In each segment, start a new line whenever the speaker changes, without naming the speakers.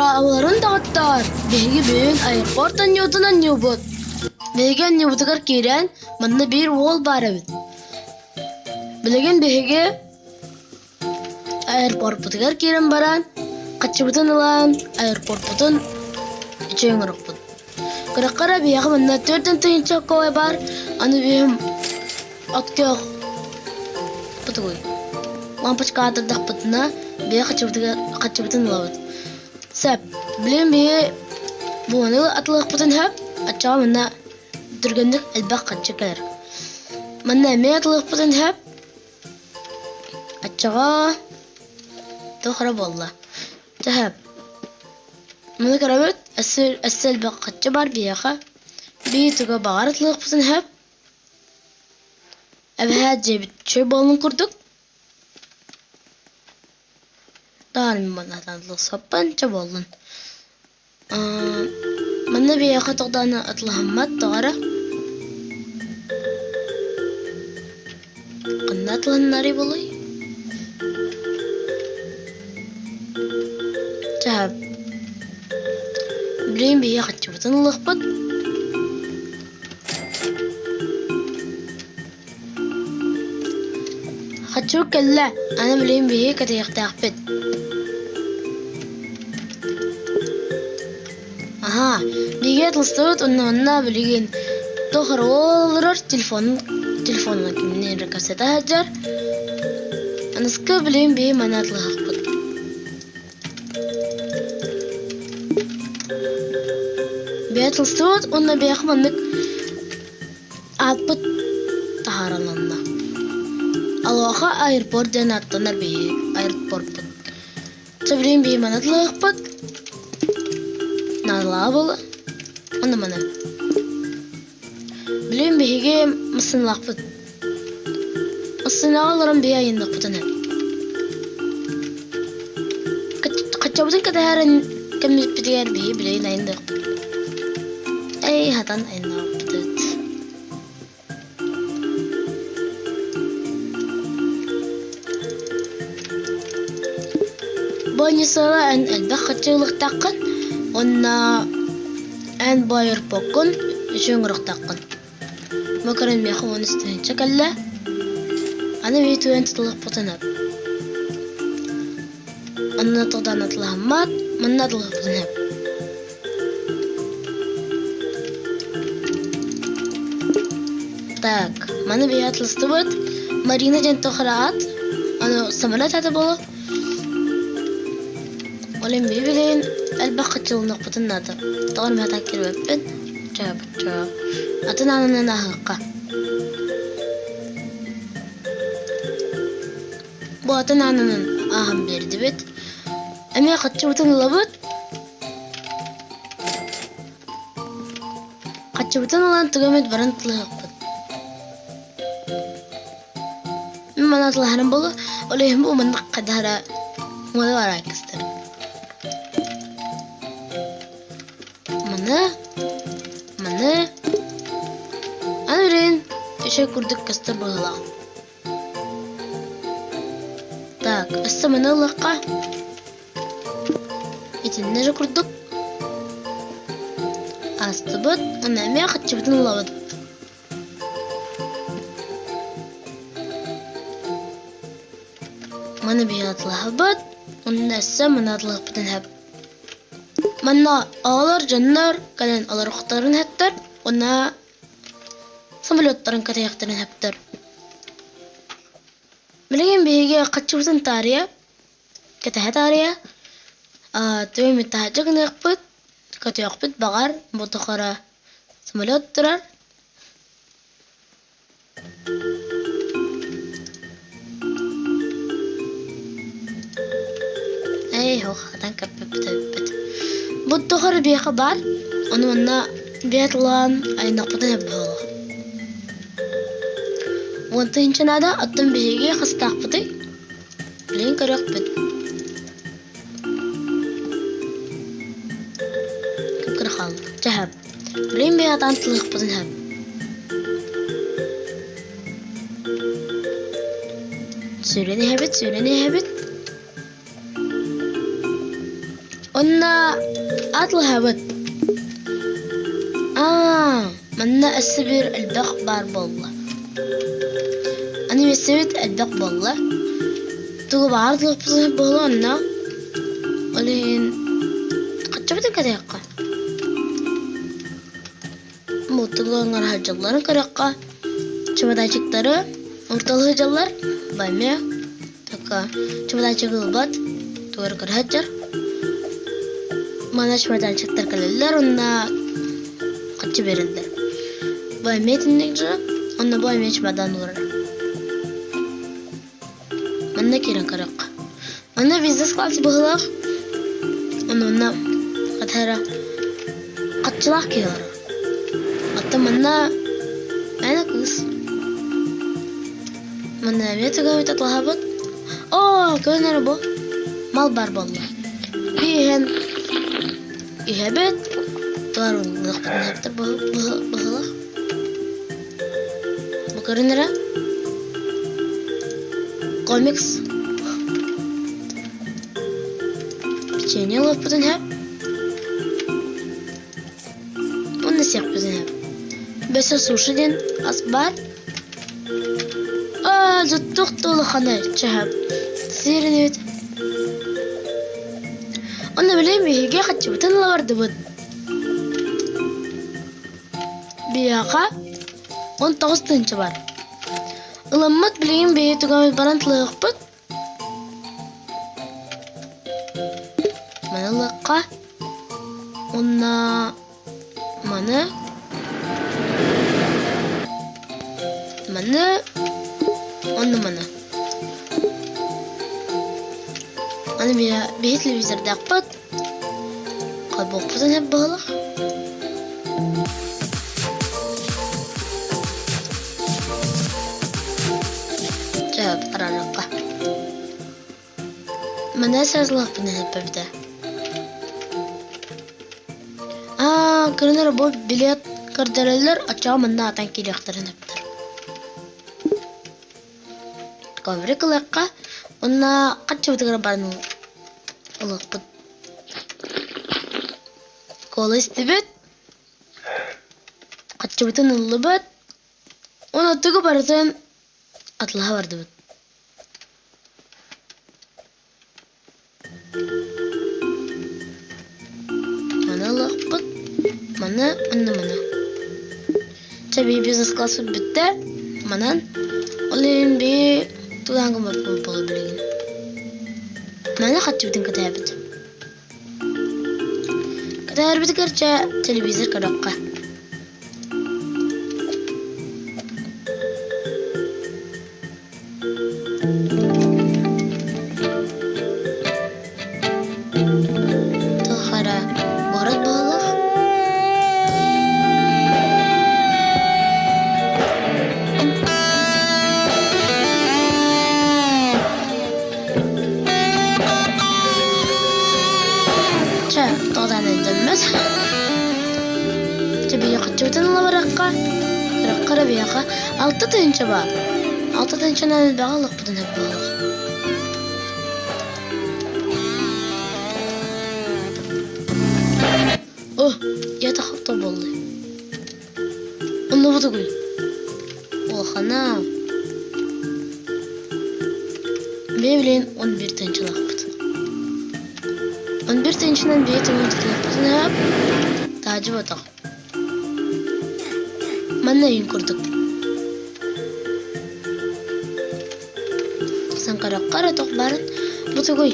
Sırağların dağıttar. Begi büyün airporttan yotunan yubut. Begen yubutukar kiren, manda bir wol bar evit. Bilegen begi airport butukar kiren baran, kaçıbıtın alan airport butun içeğin ırıkbut. Kırakkara begi manda törden tıyınçak kovay bar, anı bihim atkyok butukoy. Mampış kadırdak butuna begi kaçıbıtın alavut. Sep, bilin begi bu anı atlık butun hep, açağı manda durgunluk elbaq kaçıklar. Manda me atlık butun hep, açağı تخرب والله تهب من كربت السلبق قد جبر بيخا بيتو بغارت لغفتن هب أبهات جيبت شوي بالن كردك دار من بناتان لغصبان جبالن من بيخا تقدانا أطلهمات تغرى قنات لهن ناري بولي تهب بلين بيه خدشبتن لخبط خدشو كلا أنا بلين بيه كتيق تاقبت أها بيجيت الصوت أنا بلين تخر والرر تلفونك منين ركزت هجر أنا سكب بلين بيه منات لخبط بيت الصوت قلنا بيخمنك عطبت طهارلنا الواقع ايربورت دينا تنر بيه ايربورت تبرين بيه من اطلقبت نالابل انا منا بلين بيه جيم مصن لقبت مصن اغلرم بيه ينقبتنا كتشوبتن كتهارن كم بتيار بيه بلين ينقبت أي هذا أنا بدأت بني صار أن البخت شغل تقن ونا أن باير بكون شغل تقن ما كان بيخون استهين شكله أنا بيتو أنت تطلق بطنات أنا تقدر نطلع مات من نطلق بطنات Так, мене біят листовод, Марина Джентохраат, أنا استمرت هذا بolo, ولين بيبلين البقت شو نقطة النظر, طبعا ما تأكل وبد, جاب, أتنا أنا نهقة, بواتنا أنا أهم بيرد بيت, أمي قد شو تنلبط, قد شو تنلان تقومت برنت لهقة. ما نطلع هنبغى ولا يهمو من نقد هذا ولا وراك استر منا أنا رين إيش كردك كستر بغلا تاك استمنا لقى يتنجا كردك أستبد أنا ما أخذت شفتن الله من بيات لهبت والناس من أطلق بتنهب منا أولر جنر كلن أولر اختارن هتر ونا سملوترن كتي يختارن هبتر ملين بيجي قتشوتن تاريا كتها تاريا توي متهجق نقبت كتي يقبت بغر بطخرة سملوترن أيه هو خدان كببت بطخر بيه خبار أنا منا بيطلان أي نقطة بهلا وانت هنشن هذا أتم بيجي خستاقبتي لين كرقبت كبكر خال جهب لين بيهاتان تلقبتن هب سوريني هبت قلنا أطلع هبط منا السبر البق بار بالله أنا مسويت البق بالله تقول بعرض لك بصير بالله أنا ولين قد شفت كريقة مو تقول نرها جلار كريقة شو بدأ تكتره ورتله جلار بايمية تكا شو بدأ تقول بات تور كرهجر ما ناش بدأ تكتر كللر ونا قد شبيرندر بايمية النجرة ونا بايمية بدأ نورنا منا كيران كريقة أنا بيزنس كلاس بهلاق أنا قد هرا قد شلاق كيارا أتمنى أنا كوس منا بيتو قوي تطلهبط كون ربو مال بار بالله بيهن يهبط طارو نخبط نهبط بهلاق بكرنرا كوميكس بتشيني الله بتنهب والنسيق بتنهب بس السوشيدين أصبار زدتوخ طول خنا شهب تصير نيوت أنا بلين بيجي خدش بتنلا ورد بود بياقة وانت غصتن شبار لما تبلين بيتو قام البنات ليخبط من اللقاء قلنا من أنا بيت الفيزر داقبط قد بوقفتن هب بغلق جاب أرى اللقاء من أساس لق بنهب ببدا كرنا ربو بليات كردللر أجاو منا عطان كيلي اختر نبتر كوفريك لقا قلنا قد شوت غربانو لقط كوليس تبت قد شوتن اللبت وانا تقو برزن أطلها وردبت أنا لقط منا تبي بيزنس كلاس بتاع منان ولين بي تلانغ مفهوم بولبلين منا خدت بدن كتابت كرجع تلفزيون كدقة تخرى ورد بالله طبعا الدمس تبي قجوتن الله ورقة رقة ربيقة ألتتن شباب ألتتن شنا البغلق بدن البغلق يا تخطب والله أنه بتقول وخنا بيبلين ونبيرتن شلقت ونبيرتن شنا البيت ونتكلم تعجبتك من ينكرتك سنقرأ قرأت أخبارا بتقول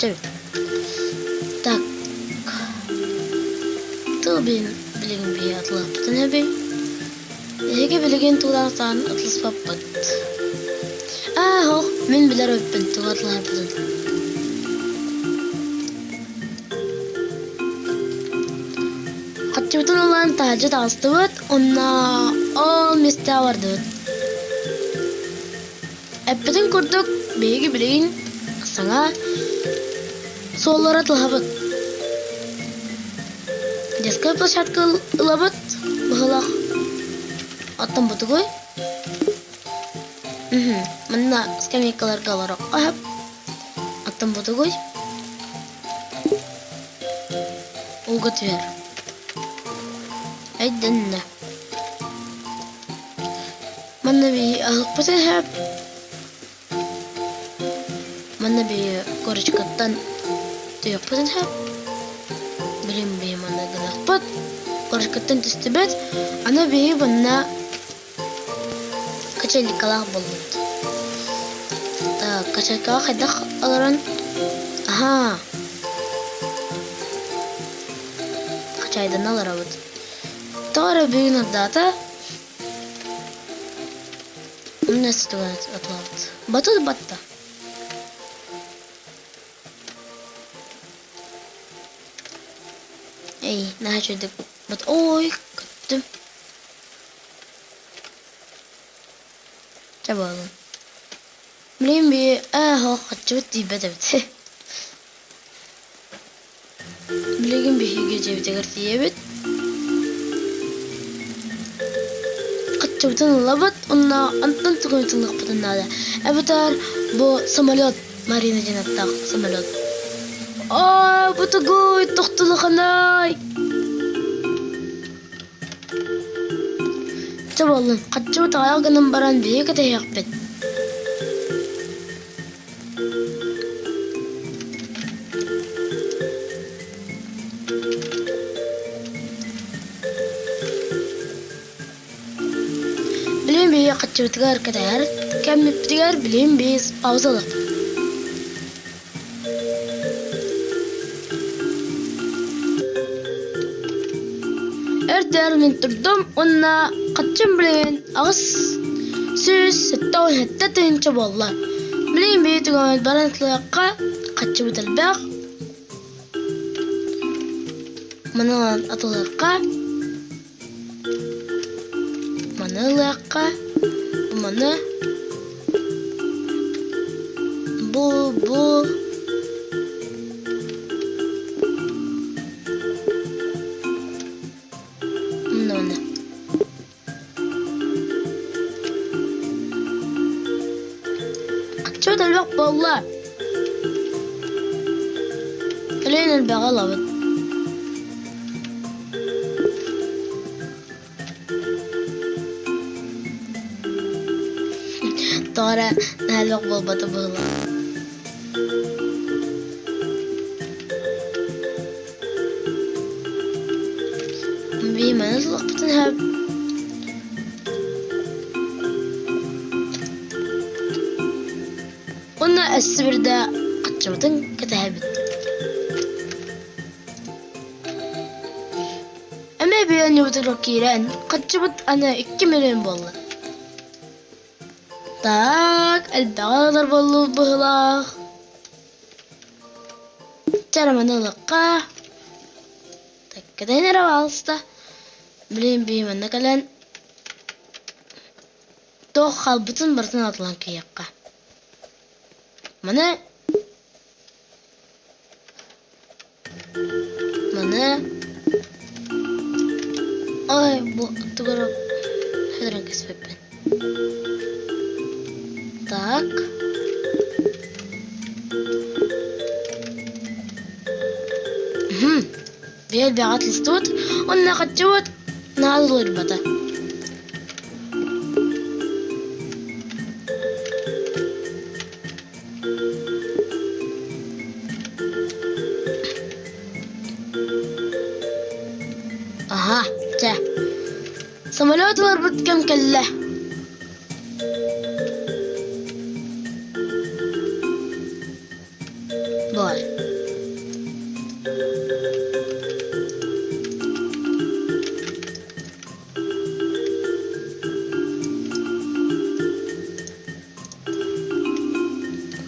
قد تاك طوبين بلغن بيه أطلع بتنهبي هيك بلغن طولع طعن أطلس فبط هو من بلا ربنت وأطلع بتن قد جبتن الله انتهجت عصتوت قلنا مستوى دوت أبتن كردك بيجي بلغن السنة صولرت الهبط جسكا بلشات كل الهبط بخلاق أطم بتقوي Manna skemikalar galara qahab attım budu goy. Ugat ver. Aydanna. Manna bi ahqatan hab. Manna bi korchkattan tuyaqpatan hab. Bilim bi manna galaqpat. Korchkattan tistibet. Ana bi manna kacalik kalaq bolud. Kacaka kadak alaran. Aha. Kacaydan alarawat. Tara büyün data. Nasıl tuvalet atlavat? Batı batta. Ey, ne çözdük? Bat oy kattım. Çabalım. Bileyim bir kaçıp diye bedevti. Bileyim bir gece bir tekrar diye bed. Kaçıptan labat onunla antan tıkıntılık patan nada. Ebetar bu samolyot marina cennetten samolyot. Aa bu tuğuy tuhtulu kanay. Çabalım kaçıp ayağının baran bir kete yakbet. Bileyim bir kaçıptıgar kadar kem yaptıgar bileyim biz avzalı. Erter min turdum onna kaçım bileyim ağız süs settavun hettetin çaballar. Bileyim bir tügamet barantlıqqa kaçıptıl baq. Manalan atılırqa. Manalaqqa. Mana. Bu. Mana. Kaçıptıl baq bollar. Eleyna البغلة طارة نهلق بابا بغلا بما نطلق بتنهب قلنا السبر ده قد كتهبت أما بيان يوتر كيران قد جبت أنا 2 مليون والله تاك البغادر بالله بغلاق ترى من اللقاء تكده هنا روالسته بلين بي من نكلن تو خالبتن برتن أطلان كيقا منا أي بو تقرب هدرن كسببن так بيل بيعات الستوت قلنا قد جوت نهض البتا اها تا سملوت وربط كم كله باي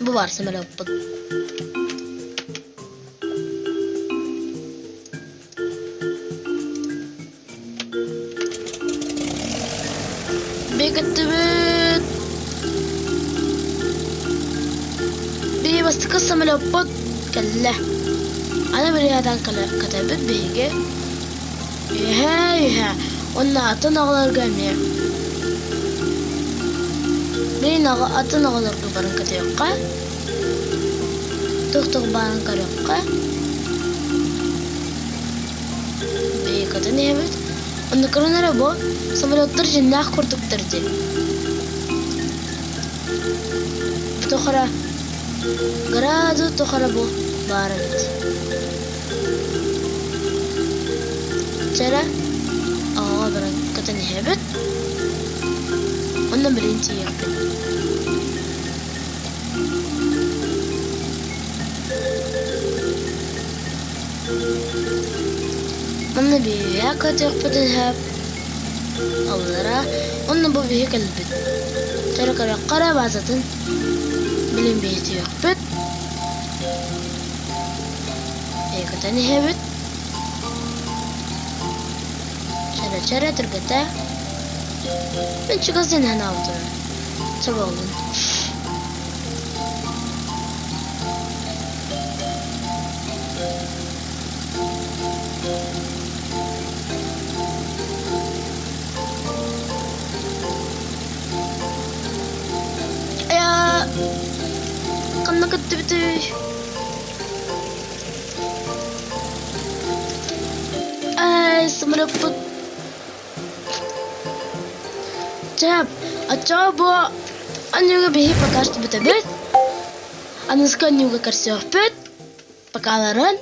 ببار سملوت بيكتبت بي بس تقسم الأبط كله أنا بريادان كتبت بيجي يها قلنا أعطنا على الجميع Beli atın ağlar barın kata yokka. Tuk barın kar yokka. Beli kata ne evet? Onu kırınlara bu. Samolotlar jinnah kurtukturdu. Tokhara. Garadu tokhara bu. Barat. Cara. Barın kata ne evet? Onu birinci yapın. Onu bir yakat yapın hep. Allah'a onu bu bir kalbit. Cara kara bazatın bilim bihti yapın. Yakatani hebit. Cara tergata. Ben çıkasın hana avdur. Sabah olun. Kanna kattı bitmiş. Semeraput. Cep, acaba anjunga bihi pakas betabet. Anus kan juga kerja pet. Pakalaran.